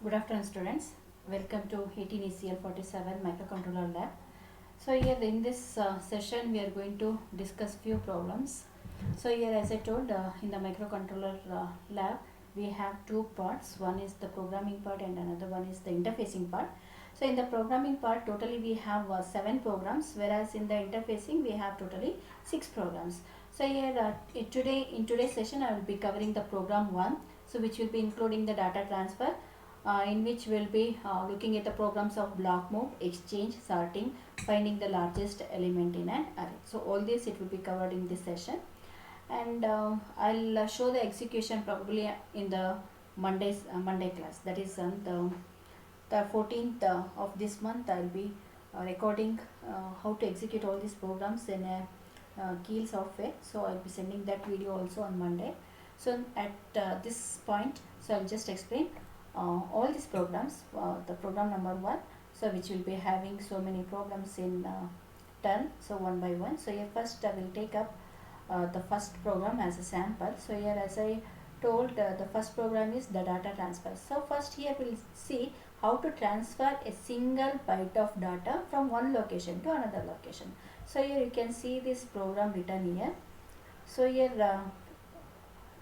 Good afternoon, students. Welcome to 18 ECL 47 Microcontroller Lab. So here in this session, we are going to discuss few problems. So here, as I told, in the microcontroller lab, we have two parts. One is the programming part, and another one is the interfacing part. So in the programming part, totally we have 7 programs, whereas in the interfacing, we have totally 6 programs. So here, in today's session, I will be covering the program 1, so which will be including the data transfer, in which we'll be looking at the programs of block move, exchange, sorting, finding the largest element in an array. So all this it will be covered in this session, and I'll show the execution probably in the Monday class. That is on the 14th of this month. I'll be recording how to execute all these programs in a Keil software. So I'll be sending that video also on Monday. So at this point, so I'll just explain all these programs. The program number 1, so which will be having so many programs in turn, so one by one. So here first I will take up the first program as a sample. So here, as I told, the first program is the data transfer. So first here we'll see how to transfer a single byte of data from one location to another location. So here you can see this program written here. So here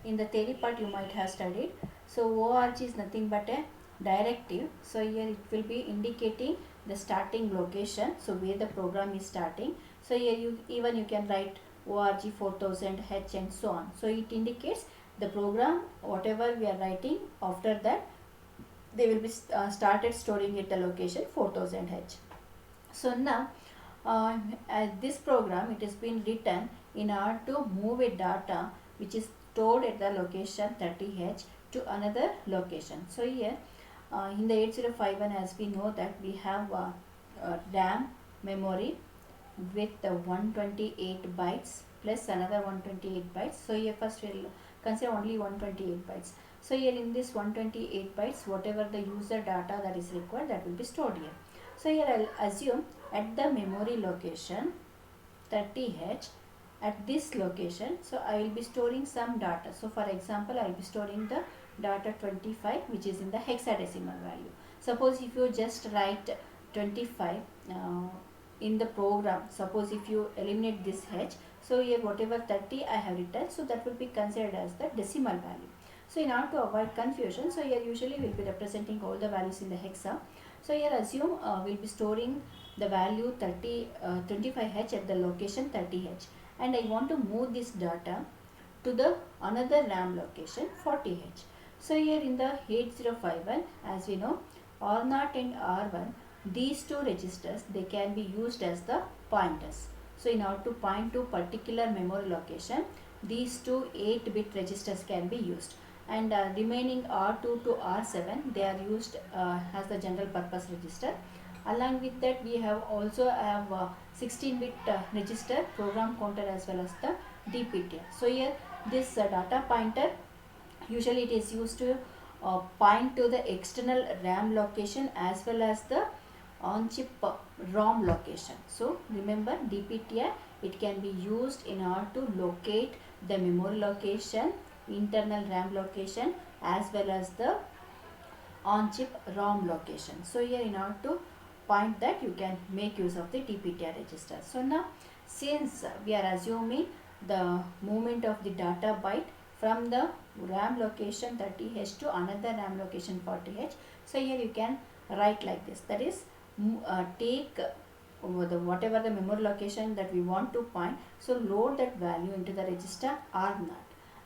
in the theory part you might have studied. So ORG is nothing but a directive. So here it will be indicating the starting location, so where the program is starting. So here you can write ORG 4000H and so on. So it indicates the program, whatever we are writing, after that they will be started storing at the location 4000H. So now this program, it has been written in order to move a data which is stored at the location 30H to another location. So here in the 8051, as we know that we have RAM memory with 128 bytes plus another 128 bytes. So here first we'll consider only 128 bytes. So here in this 128 bytes, whatever the user data that is required, that will be stored here. So here I'll assume at the memory location 30H, at this location, so I will be storing some data. So for example, I will be storing the data 25, which is in the hexadecimal value. Suppose if you just write 25 in the program, suppose if you eliminate this H, so here whatever 30 I have written, so that will be considered as the decimal value. So in order to avoid confusion, so here usually we will be representing all the values in the hexa. So here assume we'll be storing the value 25H at the location 30H, and I want to move this data to the another RAM location 40H. So here in the 8051, as we know, R0 and R1, these two registers, they can be used as the pointers. So in order to point to particular memory location, these two 8-bit registers can be used, and remaining R2 to R7, they are used as the general purpose register. Along with that, we have also have 16-bit register, program counter, as well as the DPTR. So here this data pointer, usually it is used to point to the external RAM location as well as the on-chip ROM location. So remember, DPTR, it can be used in order to locate the memory location, internal RAM location, as well as the on-chip ROM location. So here in order to point that, you can make use of the DPTR register. So now, since we are assuming the movement of the data byte from the RAM location 30H to another RAM location 40H, so here you can write like this. That is, take whatever the memory location that we want to point, so load that value into the register R0,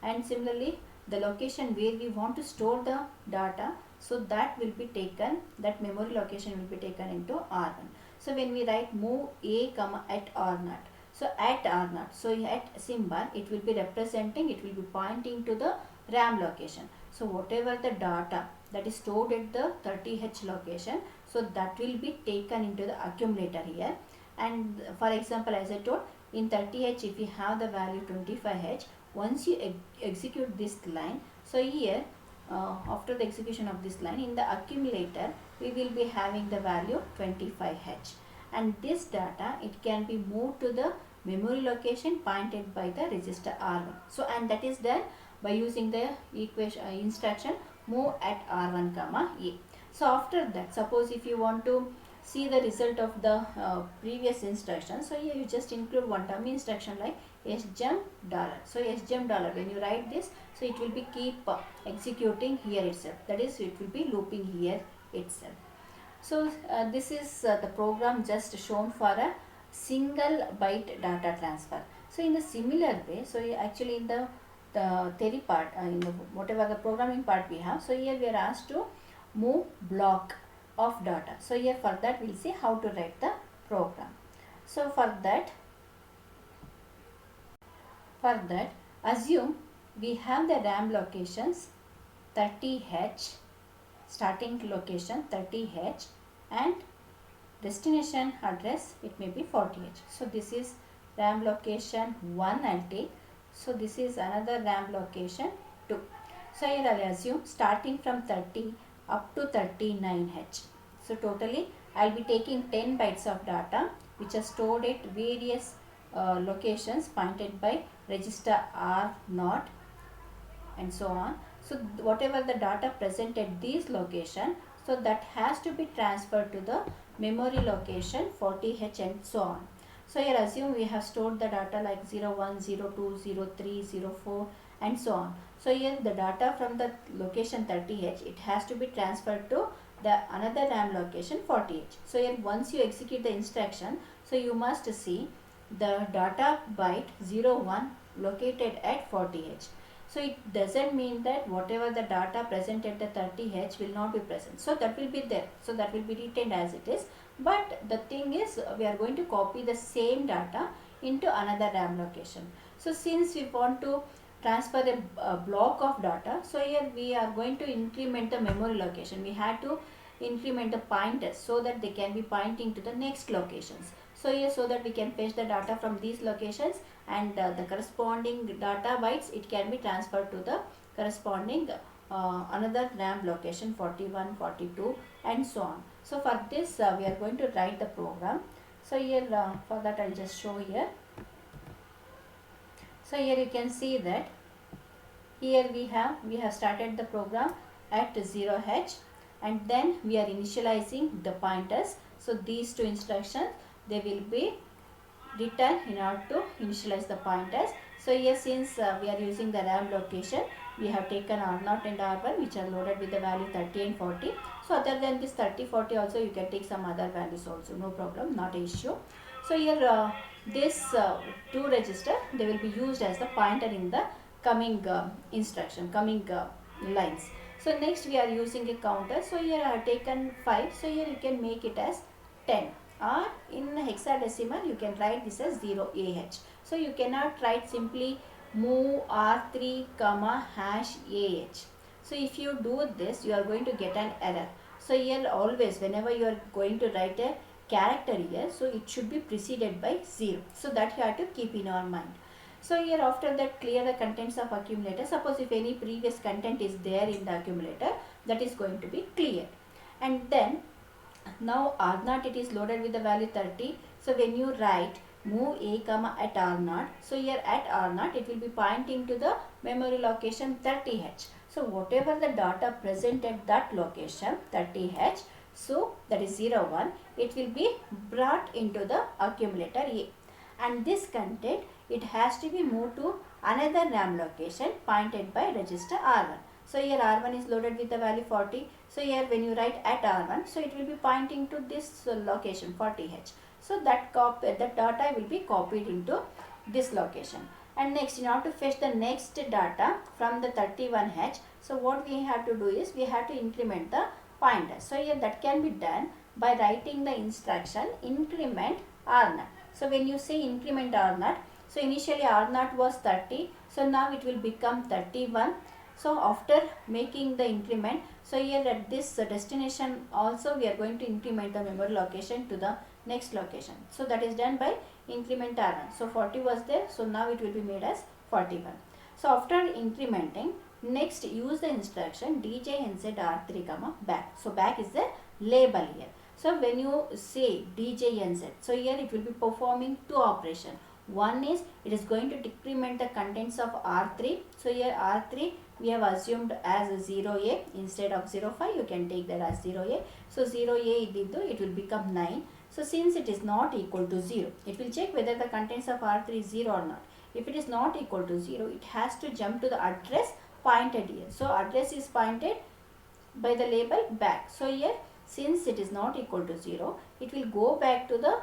and similarly the location where we want to store the data, so that will be taken, that memory location will be taken into R1. So when we write move A comma at R0, so at R0, so at symbol, it will be representing, it will be pointing to the RAM location. So whatever the data that is stored at the 30H location, so that will be taken into the accumulator here. And for example, as I told, in 30H, if you have the value 25H, once you execute this line, so here after the execution of this line, in the accumulator we will be having the value 25H, and this data, it can be moved to the memory location pointed by the register R1. So and that is done by using the equation instruction move at R1 comma A. So after that, suppose if you want to see the result of the previous instruction, so here you just include one dummy instruction like sjump dollar. So sjump dollar, when you write this, so it will be keep executing here itself, that is it will be looping here itself. So this is the program just shown for a single byte data transfer. So in a similar way, so actually in the theory part, in the, whatever the programming part we have, so here we are asked to move block of data. So here for that we will see how to write the program. So for that assume we have the RAM locations 30H, starting location 30H, and destination address it may be 40H. So this is RAM location 1 I'll take. So this is another RAM location 2. So here I'll assume starting from 30 up to 39H. So totally I'll be taking 10 bytes of data which are stored at various locations pointed by register R0 and so on. So whatever the data present at these location, so that has to be transferred to the memory location 40H and so on. So here assume we have stored the data like 01, 02, 03, 04 and so on. So here the data from the location 30H, it has to be transferred to the another RAM location 40H. So here once you execute the instruction, so you must see the data byte 01 located at 40H. So it doesn't mean that whatever the data present at the 30H will not be present. So that will be there. So that will be retained as it is. But the thing is, we are going to copy the same data into another RAM location. So since we want to transfer a block of data, so here we are going to increment the memory location. We had to increment the pointers so that they can be pointing to the next locations. So here, so that we can fetch the data from these locations, and the corresponding data bytes, it can be transferred to the corresponding another RAM location 41, 42 and so on. So for this we are going to write the program. So here for that I'll just show here. So here you can see that here we have started the program at 0H, and then we are initializing the pointers. So these two instructions, they will be written in order to initialize the pointers. So here since we are using the RAM location, we have taken R0 and R1 which are loaded with the value 30 and 40. So other than this 30, 40 also you can take some other values also, no problem, not an issue. So here this two register, they will be used as the pointer in the coming instruction, coming lines. So next we are using a counter. So here I have taken 5. So here you can make it as 10, or in hexadecimal you can write this as 0AH. So you cannot write simply move R3 comma hash AH. So if you do this, you are going to get an error. So here always whenever you are going to write a character here, so it should be preceded by 0. So that you have to keep in your mind. So here after that, clear the contents of accumulator. Suppose if any previous content is there in the accumulator, that is going to be cleared. And then now R0 it is loaded with the value 30. So when you write move A comma at R0, so here at R0 it will be pointing to the memory location 30H. So whatever the data present at that location 30H, so that is 01, it will be brought into the accumulator A, and this content, it has to be moved to another RAM location pointed by register R1. So here R1 is loaded with the value 40. So here when you write at R1, so it will be pointing to this location 40H. So that data will be copied into this location. And next, in order to fetch the next data from the 31H, so what we have to do is we have to increment the pointer. So here that can be done by writing the instruction increment R0. So when you say increment R0, so initially R0 was 30, so now it will become 31. So after making the increment, so here at this destination also we are going to increment the memory location to the next location. So that is done by increment R1. So 40 was there, so now it will be made as 41. So after incrementing, next use the instruction djnz R3 comma back. So back is the label here. So when you say djnz, so here it will be performing two operations. One is it is going to decrement the contents of R3. So here R3 we have assumed as 0a instead of 05, you can take that as 0a. So 0a it will become 9. So since it is not equal to 0, it will check whether the contents of R3 is 0 or not. If it is not equal to 0, it has to jump to the address pointed here. So address is pointed by the label back. So here since it is not equal to 0, it will go back to the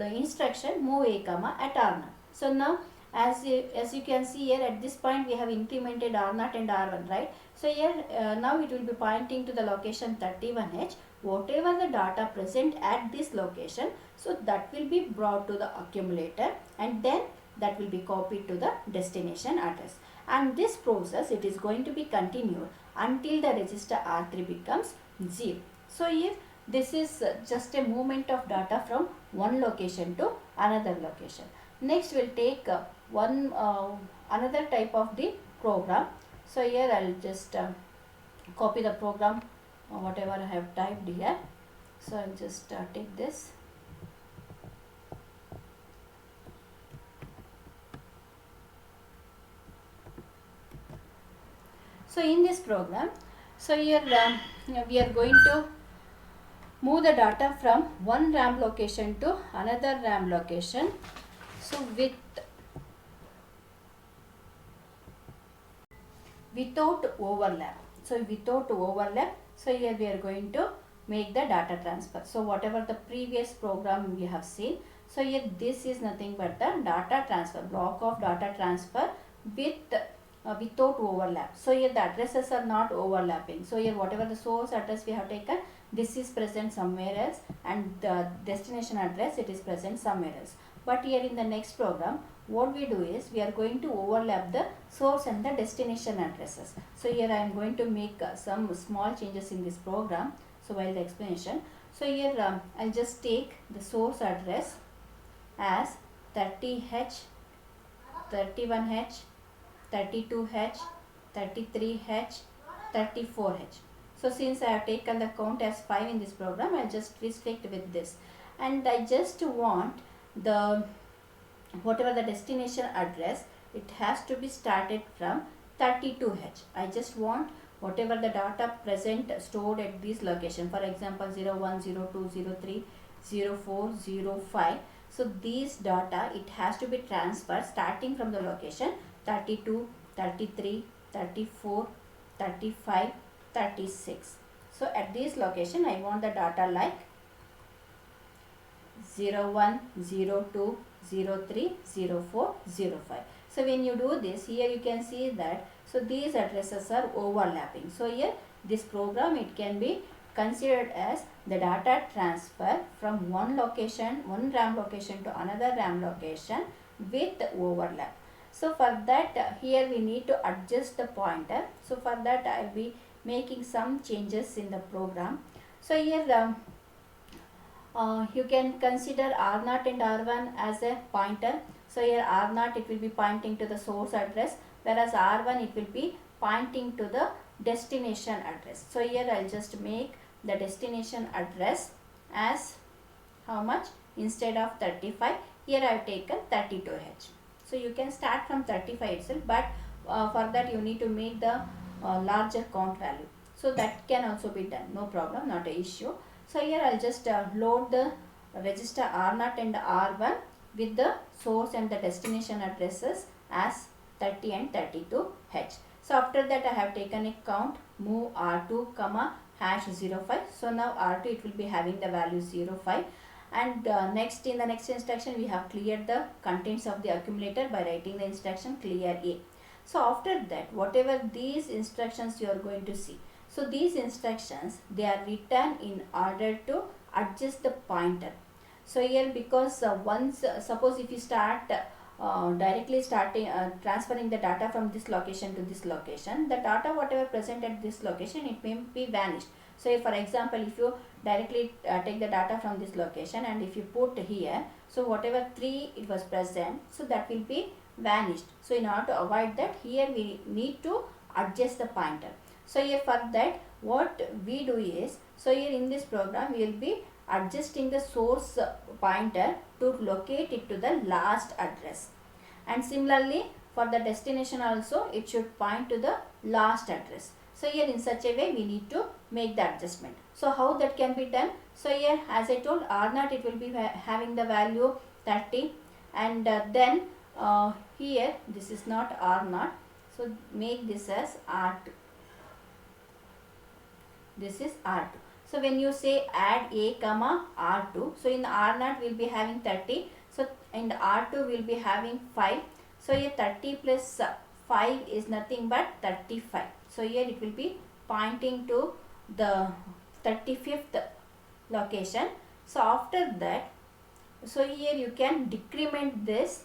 instruction move a comma at R0. So now as you can see here, at this point we have incremented R0 and R1, right? So here now it will be pointing to the location 31H. Whatever the data present at this location, so that will be brought to the accumulator, and then that will be copied to the destination address. And this process, it is going to be continued until the register R3 becomes 0. So here this is just a movement of data from one location to another location. Next we'll take another type of the program. So here I'll just copy the program whatever I have typed here. So I'll just take this. So in this program, so here we are going to move the data from one RAM location to another RAM location. So without overlap. So without overlap, so here we are going to make the data transfer. So whatever the previous program we have seen, so here this is nothing but the data transfer, block of data transfer without overlap. So here the addresses are not overlapping. So here whatever the source address we have taken, this is present somewhere else, and the destination address, it is present somewhere else. But here in the next program, what we do is we are going to overlap the source and the destination addresses. So here I am going to make some small changes in this program. So while the explanation, so here I'll just take the source address as 30H, 31H, 32H, 33H, 34H. So since I have taken the count as 5 in this program, I'll just restrict with this. And I just want the whatever the destination address, it has to be started from 32H. I just want whatever the data present stored at this location. For example, 01, 02, 03, 04, 05. So these data, it has to be transferred starting from the location 32, 33, 34, 35, 36. So at this location, I want the data like 01, 02, 03, 04, 05. So when you do this, here you can see that, so these addresses are overlapping. So here this program, it can be considered as the data transfer from one location, one RAM location to another RAM location with overlap. So for that, here we need to adjust the pointer. So for that, I will be making some changes in the program. So here you can consider R0 and R1 as a pointer. So here R0, it will be pointing to the source address, whereas R1, it will be pointing to the destination address. So here I'll just make the destination address as how much? Instead of 35, here I have taken 32H. So you can start from 35 itself, but for that you need to make the larger count value. So that can also be done, no problem, not an issue. So here I'll just load the register R0 and R1 with the source and the destination addresses as 30 and 32H. So after that, I have taken a count move R2 comma #05. So now R2, it will be having the value 05. And next, in the next instruction, we have cleared the contents of the accumulator by writing the instruction clear A. So after that, whatever these instructions you are going to see, so these instructions, they are written in order to adjust the pointer. So here, because once suppose if you start directly transferring the data from this location to this location, the data whatever present at this location, it may be vanished. So for example, if you directly take the data from this location and if you put here, so whatever 3 it was present, so that will be vanished. So in order to avoid that, here we need to adjust the pointer. So here for that, what we do is, so here in this program we will be adjusting the source pointer to locate it to the last address. And similarly for the destination also, it should point to the last address. So here in such a way we need to make the adjustment. So how that can be done? So here as I told, R0 it will be having the value 30, and then here this is not R0, so make this as R2. This is R2. So when you say add a comma R2, so in R0 we will be having 30, so in R2 we will be having 5. So here 30 plus 5 is nothing but 35. So here it will be pointing to the 35th location. So after that, so here you can decrement this,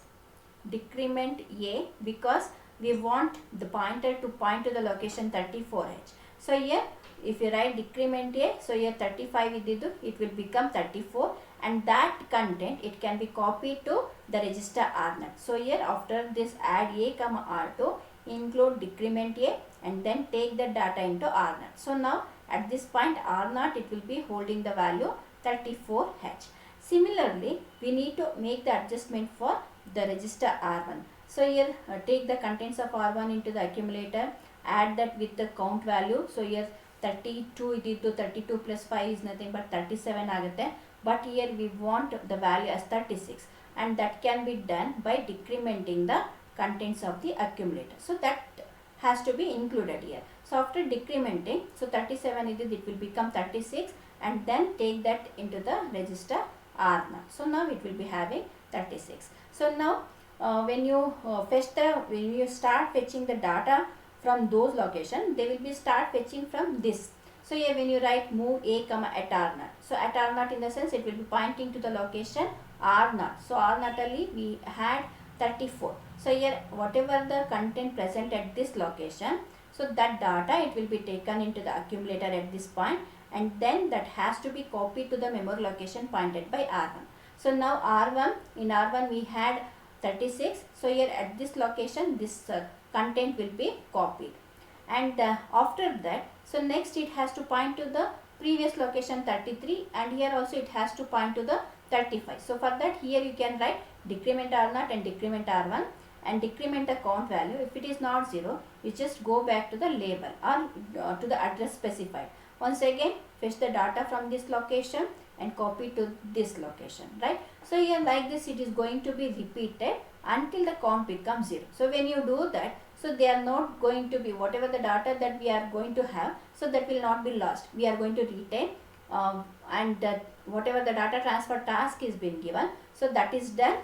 decrement A, because we want the pointer to point to the location 34H. So here if you write decrement A, so here 35 ididu, it will become 34, and that content it can be copied to the register R0. So here after this add A comma R2, include decrement A and then take the data into R0. So now at this point R0 it will be holding the value 34H. Similarly, we need to make the adjustment for the register R1. So here take the contents of R1 into the accumulator, add that with the count value. So here 32 ididu, 32 plus 5 is nothing but 37 agutte, but here we want the value as 36, and that can be done by decrementing the contents of the accumulator. So that has to be included here. So after decrementing, so 37 ididu, it will become 36, and then take that into the register R0. So now it will be having 36. So now when you when you start fetching the data from those locations, they will be start fetching from this. So here when you write move a comma at R0, so at R0 in the sense it will be pointing to the location R0. So R0 only we had 34. So here whatever the content present at this location, so that data it will be taken into the accumulator at this point, and then that has to be copied to the memory location pointed by R1. So now R1, in R1 we had 36. So here at this location this content will be copied, and after that, so next it has to point to the previous location 33, and here also it has to point to the 35. So for that here you can write decrement R0 and decrement R1, and decrement the count value. If it is not 0, you just go back to the label or to the address specified. Once again fetch the data from this location and copy to this location, right? So here like this it is going to be repeated until the count becomes 0. So when you do that, so they are not going to be, whatever the data that we are going to have, so that will not be lost. We are going to retain, and whatever the data transfer task is being given, so that is done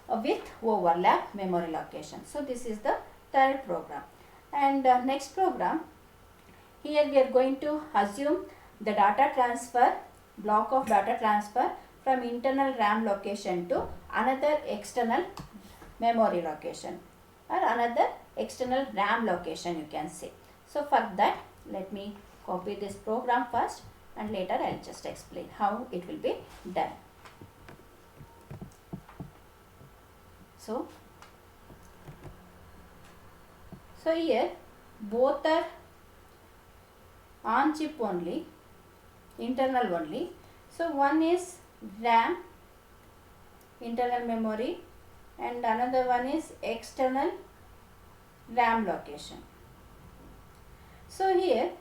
with overlap memory location. So this is the third program. And next program, here we are going to assume the data transfer, block of data transfer from internal RAM location to another external memory location or another external RAM location, you can say. So for that, let me copy this program first, and later I will just explain how it will be done. So here both are on chip only, internal only. So one is RAM, internal memory, and another one is external RAM location. So here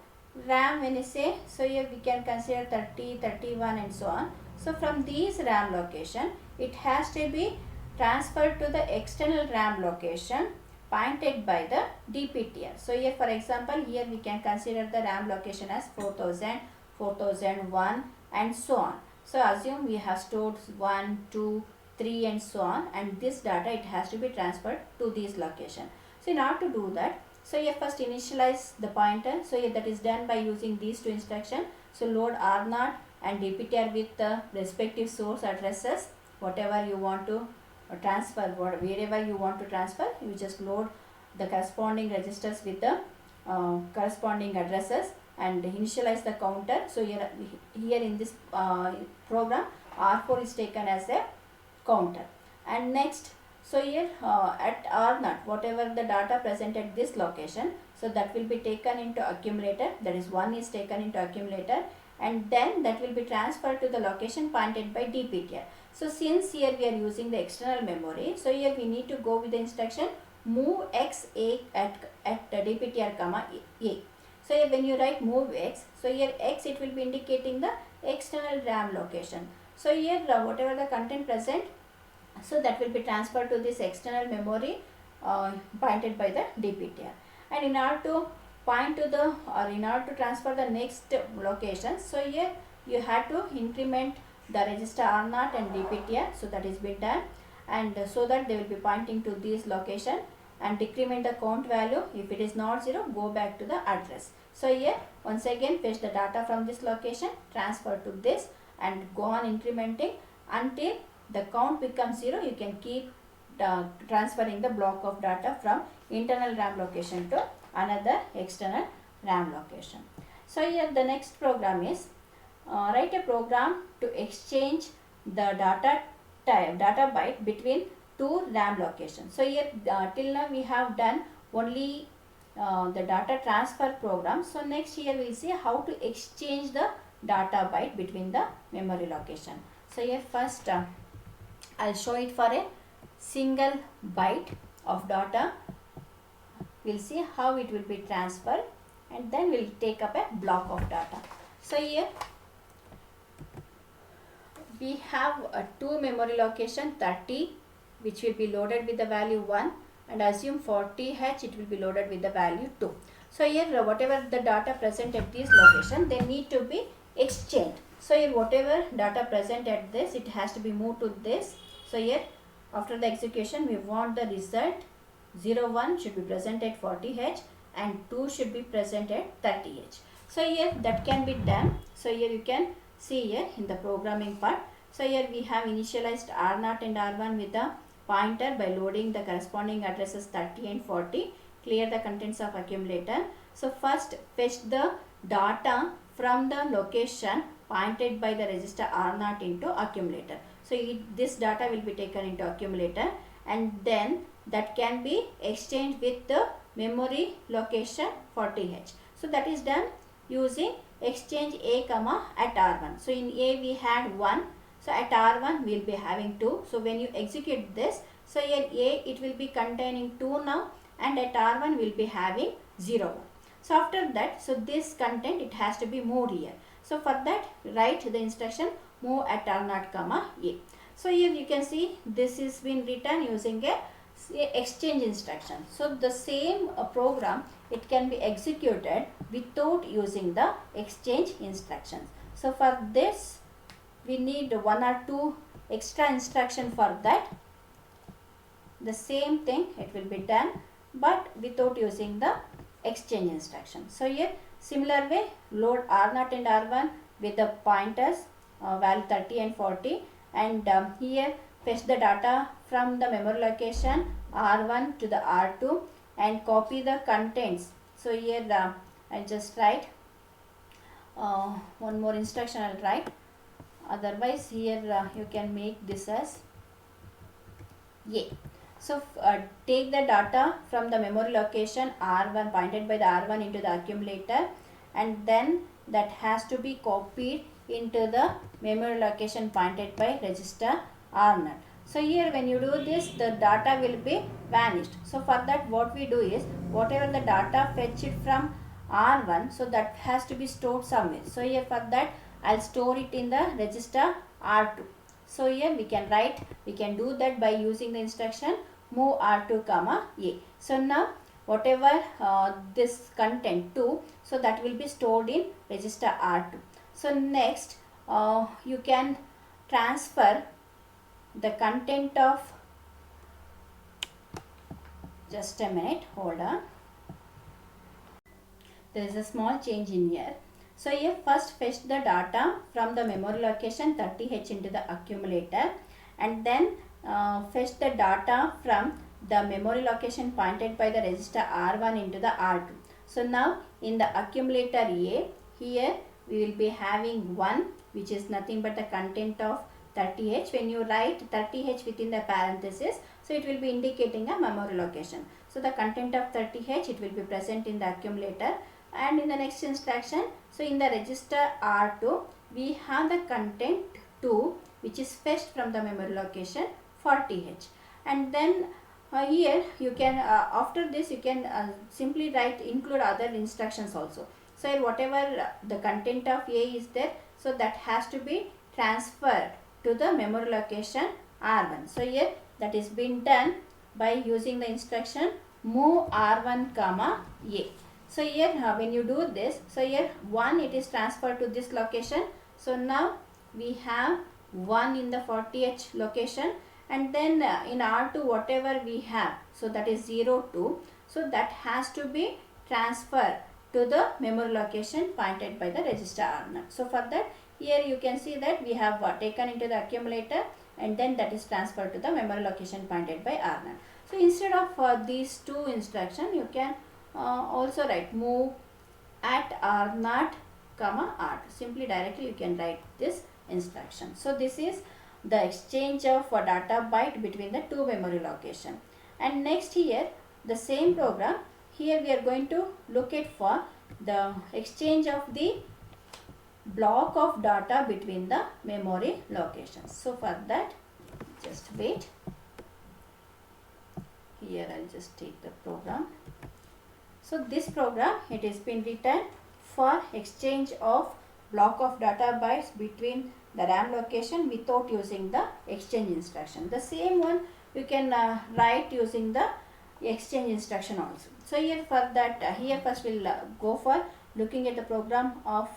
RAM, when you say, so here we can consider 30, 31 and so on. So from these RAM location, it has to be transferred to the external RAM location pointed by the DPTR. So here for example, here we can consider the RAM location as 4000, 4001 and so on. So assume we have stored 1, 2, 3 and so on, and this data it has to be transferred to this location. So in order to do that, so here first initialize the pointer. So here that is done by using these two instructions. So load R0 and DPTR with the respective source addresses, whatever you want to transfer, wherever you want to transfer, you just load the corresponding registers with the corresponding addresses and initialize the counter. So here in this program, R4 is taken as a counter. And next, so here at R0, whatever the data present at this location, so that will be taken into accumulator, that is 1 is taken into accumulator, and then that will be transferred to the location pointed by DPTR. So since here we are using the external memory, so here we need to go with the instruction move x a at DPTR comma a. So here when you write move x, so here x it will be indicating the external RAM location. So here whatever the content present, so that will be transferred to this external memory pointed by the DPTR. And in order to point to the, or in order to transfer the next location, so here you have to increment the register R0 and DPTR, so that is been done, and so that they will be pointing to this location, and decrement the count value. If it is not 0, go back to the address. So here once again fetch the data from this location, transfer to this, and go on incrementing until the count becomes 0. You can keep transferring the block of data from internal RAM location to another external RAM location. So here the next program is write a program to exchange the data byte between two RAM locations. So here till now we have done only the data transfer program. So next here we will see how to exchange the data byte between the memory location. So here first I'll show it for a single byte of data. We'll see how it will be transferred, and then we'll take up a block of data. So here we have two memory location 30, which will be loaded with the value 1, and assume 40H it will be loaded with the value 2. So here whatever the data present at this location, they need to be exchanged. So here whatever data present at this, it has to be moved to this. So here after the execution we want the result 01 should be present at 40H and 2 should be present at 30H. So here that can be done. So here you can see here in the programming part. So here we have initialized R0 and R1 with the pointer by loading the corresponding addresses 30 and 40. Clear the contents of accumulator. So first fetch the data from the location pointed by the register R0 into accumulator. So this data will be taken into accumulator, and then that can be exchanged with the memory location 40H. So that is done using exchange a comma at R1. So in a we had 1. So at R1 we will be having 2. So when you execute this, so here a it will be containing 2 now, and at R1 we will be having 0. So after that, so this content it has to be moved here. So for that write the instruction move at R0 comma a. So here you can see this is been written using a exchange instruction. So the same program it can be executed without using the exchange instructions. So for this we need 1 or 2 extra instruction for that. The same thing it will be done, but without using the exchange instruction. So here similar way load R0 and R1 with the pointers value 30 and 40, and here fetch the data from the memory location R1 to the R2 and copy the contents. So here I just write one more instruction I'll write. Otherwise here you can make this as A. So take the data from the memory location R1 pointed by the R1 into the accumulator, and then that has to be copied into the memory location pointed by register R0. So here when you do this, the data will be vanished. So for that what we do is whatever the data fetch it from R1, so that has to be stored somewhere. So here for that I'll store it in the register R2. So here we can do that by using the instruction move R2 comma A. So now whatever this content 2, so that will be stored in register R2. So next you can transfer the content of, just a minute, hold on, there is a small change in here. So here first fetch the data from the memory location 30H into the accumulator, and then fetch the data from the memory location pointed by the register R1 into the R2. So now in the accumulator A, here we will be having 1, which is nothing but the content of 30H. When you write 30H within the parenthesis, so it will be indicating a memory location. So the content of 30H it will be present in the accumulator. And in the next instruction, so in the register R2 we have the content 2 which is fetched from the memory location 40H. And then here you can after this you can simply write include other instructions also. So here whatever the content of A is there, so that has to be transferred to the memory location R1. So here that is been done by using the instruction move R1 comma A. So here when you do this, so here 1 it is transferred to this location. So now we have 1 in the 40H location, and then in R2 whatever we have, so that is 0 2, so that has to be transferred to the memory location pointed by the register R0. So for that, here you can see that we have taken into the accumulator, and then that is transferred to the memory location pointed by R0. So instead of these two instructions, you can also write move at R0 comma R2. Simply directly you can write this instruction. So this is the exchange of data byte between the two memory location. And next here the same program, here we are going to look at for the exchange of the block of data between the memory locations. So for that, just wait. Here I'll just take the program. So this program, it has been written for exchange of block of data bytes between the RAM location without using the exchange instruction. The same one you can write using the exchange instruction also. So here for that, here first we'll go for looking at the program of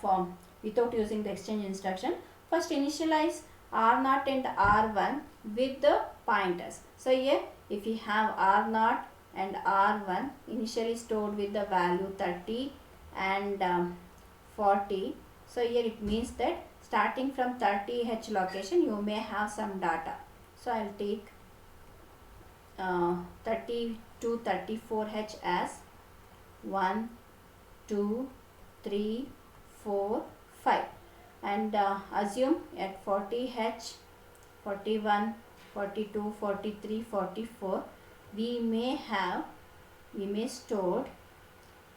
without using the exchange instruction. First initialize R0 and R1 with the pointers. So here if we have R0 and R1 initially stored with the value 30 and 40. So here it means that starting from 30H location you may have some data. So I'll take 30 to 34H as 1, 2, 3, 4, 5, and assume at 40H, 41, 42, 43, 44 we may stored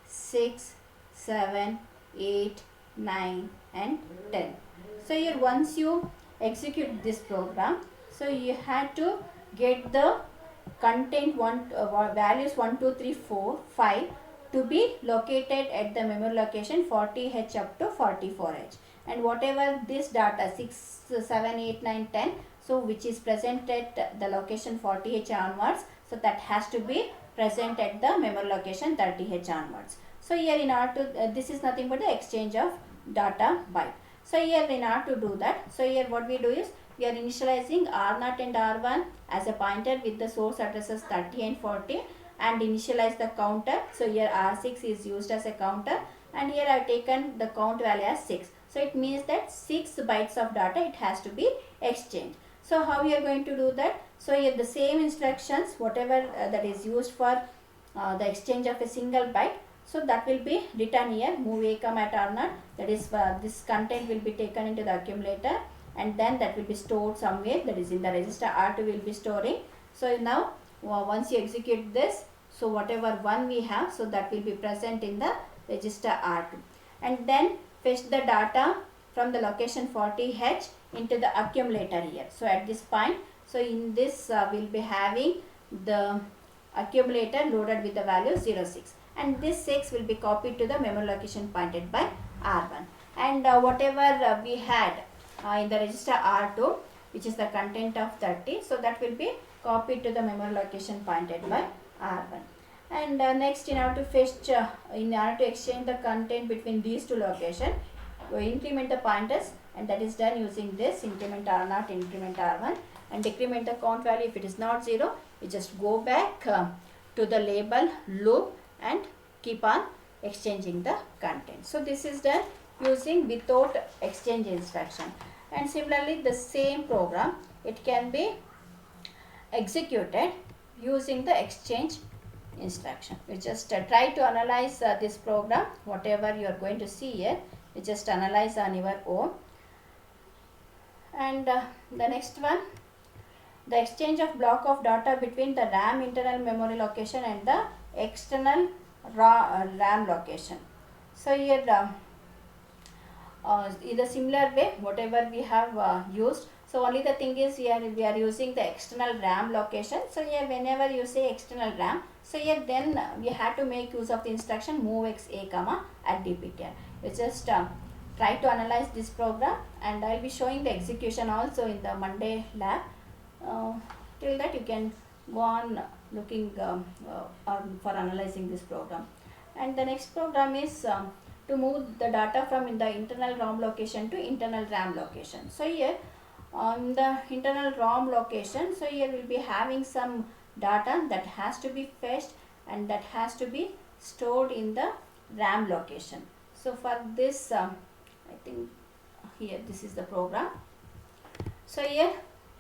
6, 7, 8, 9 and 10. So here once you execute this program, so you had to get the content values 1, 2, 3, 4, 5 to be located at the memory location 40H up to 44H, and whatever this data 6, 7, 8, 9, 10, so which is present at the location 40H onwards, so that has to be present at the memory location 30H onwards. So here in order to this is nothing but the exchange of data byte. So here in order to do that, so here what we do is we are initializing R0 and R1 as a pointer with the source addresses 30 and 40 and initialize the counter. So here R6 is used as a counter, and here I have taken the count value as 6. So it means that 6 bytes of data it has to be exchanged. So how we are going to do that? So here the same instructions whatever that is used for the exchange of a single byte, so that will be written here move A comma at R0, that is this content will be taken into the accumulator, and then that will be stored somewhere, that is in the register R2 will be storing. So now once you execute this, so whatever one we have, so that will be present in the register R2, and then fetch the data from the location 40H into the accumulator here. So at this point, so in this we'll be having the accumulator loaded with the value 06, and this 6 will be copied to the memory location pointed by R1, and whatever we had in the register R2 which is the content of 30, so that will be copied to the memory location pointed by R1. And next, in order to fetch in order to exchange the content between these two locations, we increment the pointers, and that is done using this increment R0, increment R1, and decrement the count value. If it is not 0, you just go back to the label loop and keep on exchanging the content. So this is done using without exchange instruction. And similarly the same program, it can be executed using the exchange instruction. We just try to analyze this program, whatever you are going to see here, you just analyze on your own. And the next one, the exchange of block of data between the RAM internal memory location and the external RAM location. So here in the similar way whatever we have used, so only the thing is here we are using the external RAM location. So here whenever you say external RAM, so here then we have to make use of the instruction MOVX A comma at dptr. You just try to analyze this program, and I'll be showing the execution also in the Monday lab. Till that you can go on looking for analyzing this program. And the next program is to move the data from in the internal ROM location to internal RAM location. So here on the internal ROM location, so here we'll be having some data that has to be fetched and that has to be stored in the RAM location. So for this I think here this is the program. So here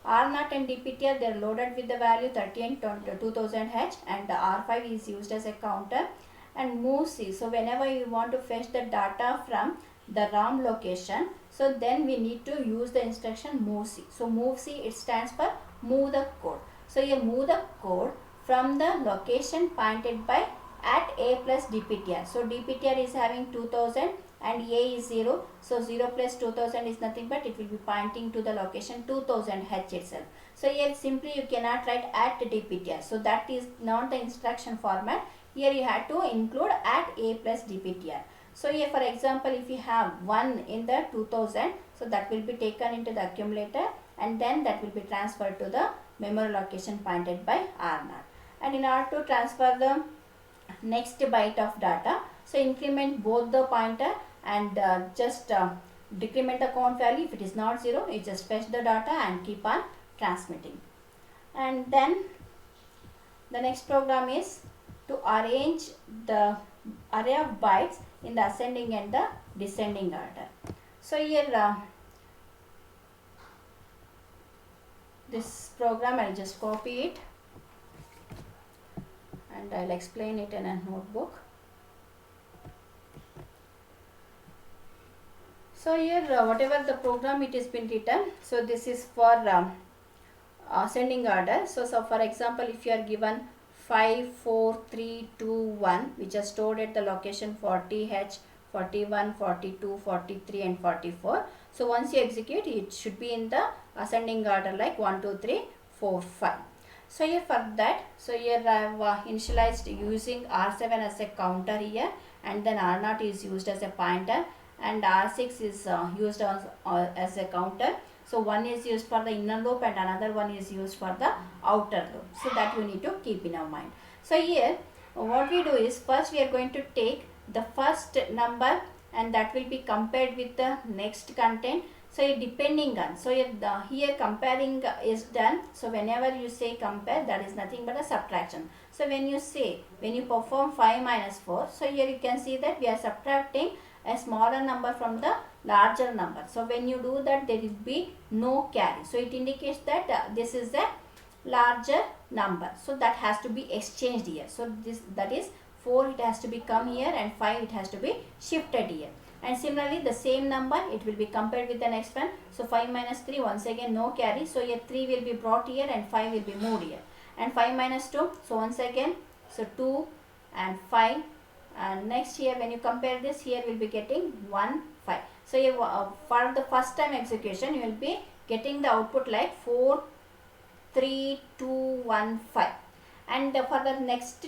R0 and dptr, they are loaded with the value 30 and 2000H, and the R5 is used as a counter, and MOVC. So whenever you want to fetch the data from the ROM location, so then we need to use the instruction MOVC. So MOVC, it stands for move the code. So you move the code from the location pointed by at A plus dptr. So dptr is having 2000 and A is 0. So 0 plus 2000 is nothing but it will be pointing to the location 2000H itself. So here simply you cannot write at dptr. So that is not the instruction format. Here you have to include at A plus dptr. So here for example, if you have 1 in the 2000, so that will be taken into the accumulator, and then that will be transferred to the memory location pointed by R0. And in order to transfer the next byte of data, so increment both the pointer and just decrement the count value. If it is not 0, you just fetch the data and keep on transmitting. And then the next program is to arrange the array of bytes in the ascending and the descending order. So here this program, I'll just copy it and I'll explain it in a notebook. So here whatever the program it has been written, so this is for ascending order. So for example, if you are given 5, 4, 3, 2, 1, which are stored at the location 40H, 41, 42, 43 and 44. So once you execute, it should be in the ascending order like 1, 2, 3, 4, 5. So here for that, so here I have initialized using R7 as a counter here, and then R0 is used as a pointer, and R6 is used as a counter. So one is used for the inner loop and another one is used for the outer loop. So that you need to keep in our mind. So here what we do is, first we are going to take the first number and that will be compared with the next content. So depending on, so here comparing is done. So whenever you say compare, that is nothing but a subtraction. So when you perform 5 minus 4, so here you can see that we are subtracting a smaller number from the larger number. So when you do that, there will be no carry. So it indicates that this is a larger number. So that has to be exchanged here. So that is 4, it has to be come here, and 5 it has to be shifted here. And similarly the same number it will be compared with the next one. So 5 minus 3, once again no carry. So here 3 will be brought here and 5 will be moved here. And 5 minus 2, so once again, so 2 and 5. And next here when you compare this, here will be getting 1, 5. So here, for the first time execution, you will be getting the output like 4, 3, 2, 1, 5. And for the next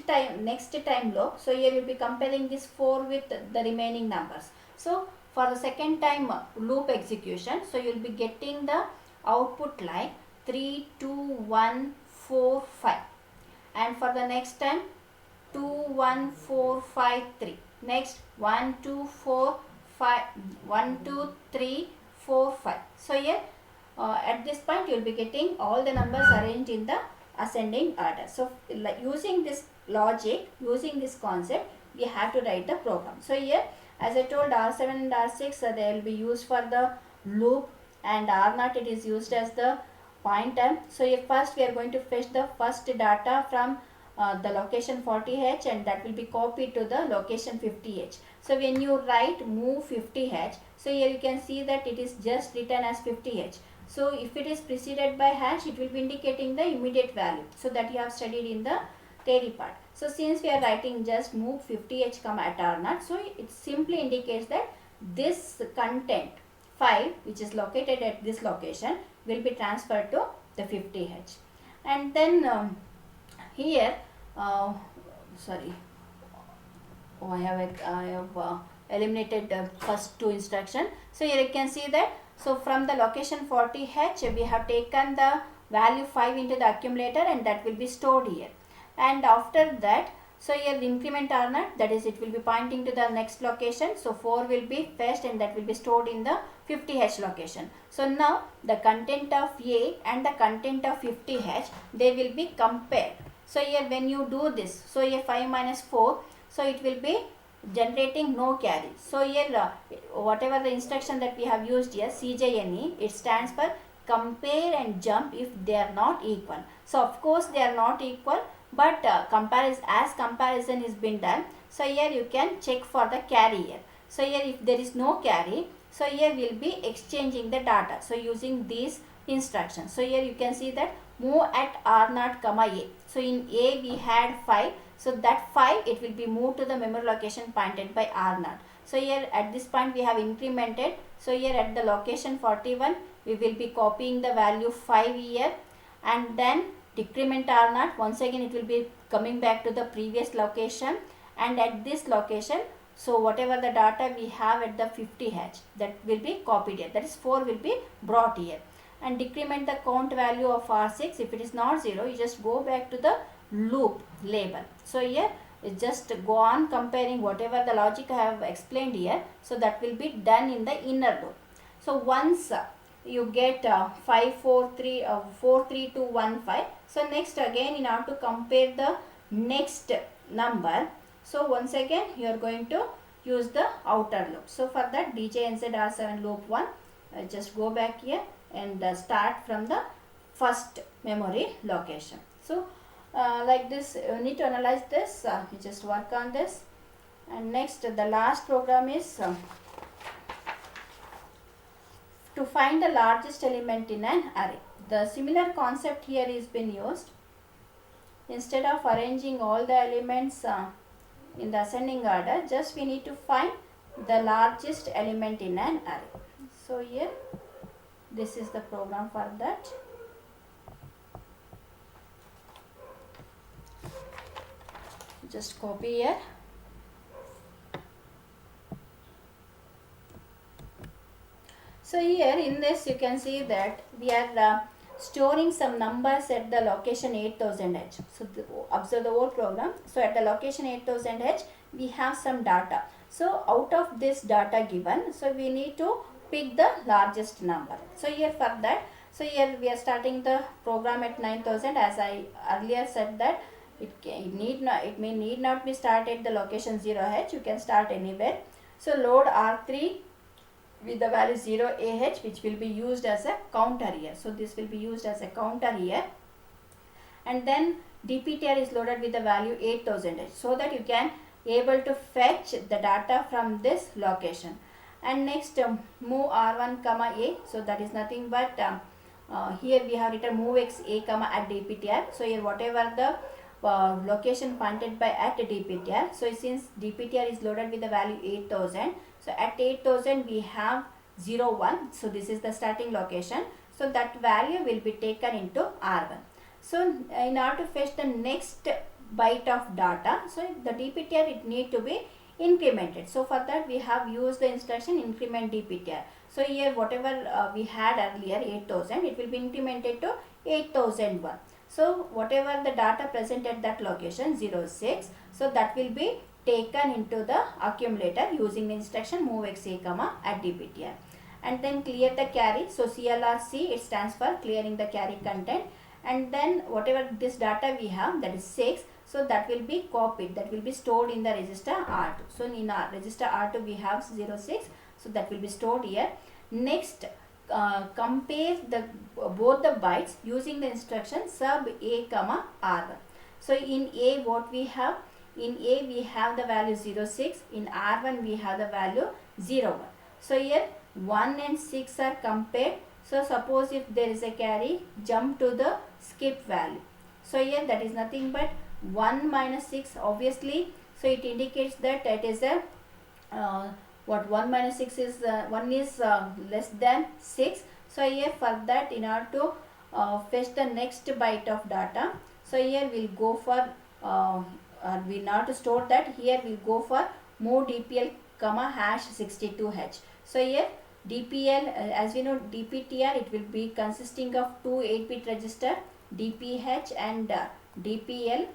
time loop, so here you will be comparing this 4 with the remaining numbers. So for the second time loop execution, so you will be getting the output like 3, 2, 1, 4, 5. And for the next time 2, 1, 4, 5, 3. Next 1, 2, 4, 5, 1, 2, 3, 4, 5. So here at this point you will be getting all the numbers arranged in the ascending order. So like using this logic, using this concept, we have to write the program. So here as I told, R7 and R6 they will be used for the loop, and R0 it is used as the pointer. So here first we are going to fetch the first data from the location 40H, and that will be copied to the location 50H. So when you write move 50H, so here you can see that it is just written as 50H. So if it is preceded by hash, it will be indicating the immediate value. So that you have studied in the carry part. So since we are writing just move 50h comma at R0, so it simply indicates that this content 5 which is located at this location will be transferred to the 50h. And then here sorry, I have eliminated the first two instruction. So here you can see that, so from the location 40h we have taken the value 5 into the accumulator and that will be stored here. And after that, so here the increment R0, that is it will be pointing to the next location. So 4 will be fetched and that will be stored in the 50h location. So now the content of A and the content of 50h, they will be compared. So here when you do this, so here 5 minus 4, so it will be generating no carry. So here whatever the instruction that we have used here, CJNE, it stands for compare and jump if they are not equal. So of course they are not equal, but comparison is been done. So here you can check for the carry here. So here if there is no carry, so here we will be exchanging the data. So using these instructions. So here you can see that move at R0 comma A. So in A we had 5. So that 5 it will be moved to the memory location pointed by R0. So here at this point we have incremented. So here at the location 41 we will be copying the value 5 here, and then decrement R0, once again it will be coming back to the previous location, and at this location, so whatever the data we have at the 50h, that will be copied here, that is 4 will be brought here. And decrement the count value of R6, if it is not 0, you just go back to the loop label. So here just go on comparing whatever the logic I have explained here, so that will be done in the inner loop. So once you get 5 4 3 4 3 2 1 5, so next again in order to compare the next number, so once again you are going to use the outer loop. So for that DJNZ R7 loop 1, just go back here and start from the first memory location. So like this you need to analyze this, you just work on this. And next the last program is to find the largest element in an array. The similar concept here is been used. Instead of arranging all the elements in the ascending order, just we need to find the largest element in an array. So here this is the program for that. Just copy here. So here in this you can see that we are storing some numbers at the location 8000h. So observe the whole program. So at the location 8000h we have some data. So out of this data given, so we need to pick the largest number. So here for that, so here we are starting the program at 9000, as I earlier said that it may need not be started at the location 0h, you can start anywhere. So load R3 with the value 0AH, which will be used as a counter here. So this will be used as a counter here. And then DPTR is loaded with the value 8000H, so that you can able to fetch the data from this location. And next move R1 comma A, so that is nothing but here we have written move X A comma at DPTR. So here whatever the location pointed by at DPTR, so since DPTR is loaded with the value 8000, so at 8000 we have 01, so this is the starting location, so that value will be taken into R1. So in order to fetch the next byte of data, so the DPTR it need to be incremented. So for that we have used the instruction increment DPTR. So here whatever we had earlier 8000, it will be incremented to 8001. So whatever the data present at that location 06, so that will be taken into the accumulator using the instruction move X A comma at DPTR. And then clear the carry. So CLRC, it stands for clearing the carry content. And then whatever this data we have, that is 6, so that will be copied, that will be stored in the register R2. So in our register R2 we have 06, so that will be stored here. Next compare the both the bytes using the instruction sub A comma R1. So in A what we have? In A we have the value 06, in R1 we have the value 01. So here 1 and 6 are compared. So suppose if there is a carry, jump to the skip value. So here that is nothing but 1 minus 6, obviously, so it indicates that it is a what 1 minus 6 is 1 is less than 6. So here for that, in order to fetch the next byte of data, so here we'll go for we not to store that, here we'll go for move dpl comma hash 62h. So here dpl, as we know, dptr, it will be consisting of two 8-bit register, dph and dpl.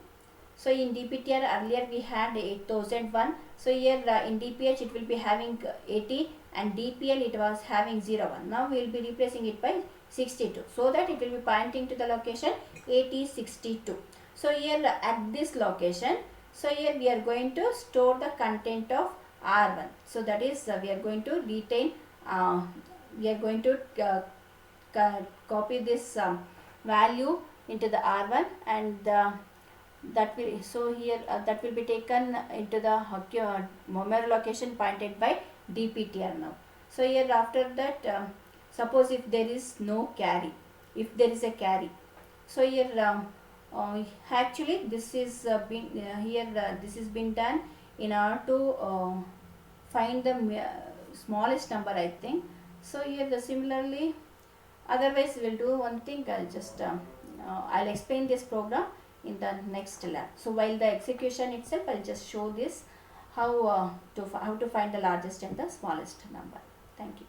So in dptr earlier we had 8001, so here in dph it will be having 80, and dpl it was having 01. Now we will be replacing it by 62, so that it will be pointing to the location 8062. So here at this location, so here we are going to store the content of R1. So that is we are going to retain, we are going to copy this value into the R1, and that will, so here that will be taken into the memory location pointed by dptr now. So here after that, suppose if there is no carry, if there is a carry, so here actually this is been here this is been done in order to find the smallest number, I think. So here the similarly, otherwise we'll do one thing, I'll just I'll explain this program in the next lab. So while the execution itself, I'll just show this how to find the largest and the smallest number. Thank you.